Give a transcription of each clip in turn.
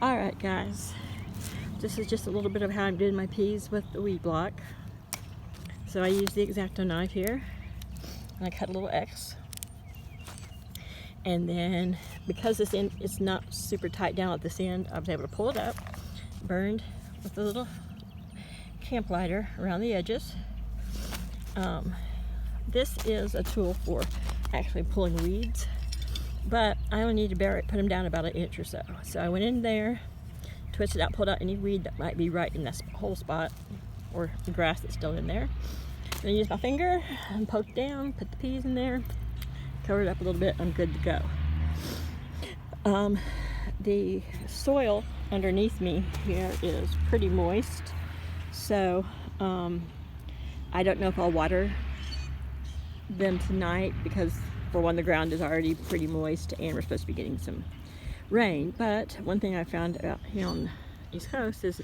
Alright guys, this is just a little bit of how I'm doing my peas with the weed block. So I use the X-Acto knife here, and I cut a little X. And then, because this end is not super tight down at this end, I was able to pull it up, burned with a little camp lighter around the edges. This is a tool for actually pulling weeds, but I only need to put them down about an inch or so. So I went in there, twisted out, pulled out any weed that might be right in this whole spot, or the grass that's still in there. Then I used my finger and poked down, put the peas in there, cover it up a little bit, I'm good to go. The soil underneath me here is pretty moist, so I don't know if I'll water them tonight because, for one, the ground is already pretty moist and we're supposed to be getting some rain. But one thing I found out here on the East Coast is,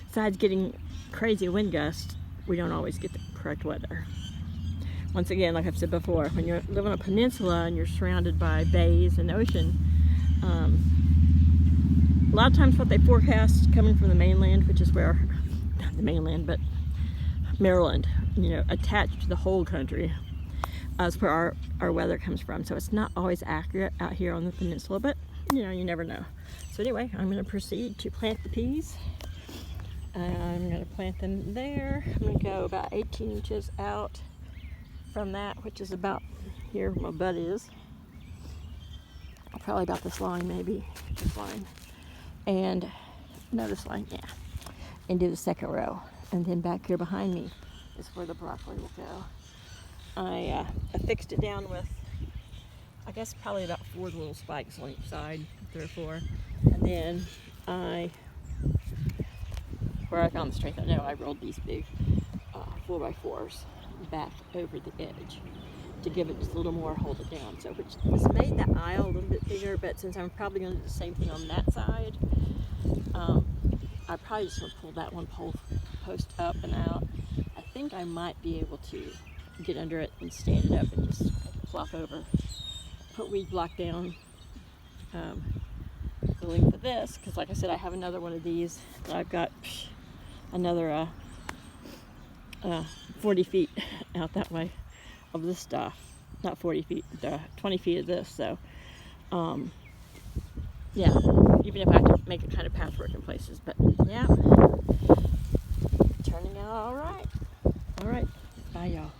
besides getting crazy wind gusts, we don't always get the correct weather. Once again, like I've said before, when you live on a peninsula and you're surrounded by bays and ocean, a lot of times what they forecast coming from the mainland, which is where, not the mainland, but Maryland, attached to the whole country, is where our weather comes from. So it's not always accurate out here on the peninsula, but you never know. So anyway, I'm going to proceed to plant the peas. I'm going to plant them there. I'm going to go about 18 inches out from that, which is about here where my butt is. Probably about this line, maybe. This line. And no, this line, yeah. And do the second row. And then back here behind me is where the broccoli will go. I fixed it down with, I guess, probably about 4 little spikes on each side, 3 or 4. And then where I found the strength, I know I rolled these big 4x4s back over the edge to give it just a little more, hold it down. So which this made the aisle a little bit bigger, but since I'm probably going to do the same thing on that side, I probably just going to pull that one post up and out. I think I might be able to get under it and stand it up and just flop over, put weed block down the length of this, because like I said, I have another one of these that I've got another 40 feet out that way of this stuff. Not 40 feet, 20 feet of this. So yeah, even if I have to make it kind of patchwork in places, but yeah, turning out all right. Bye y'all.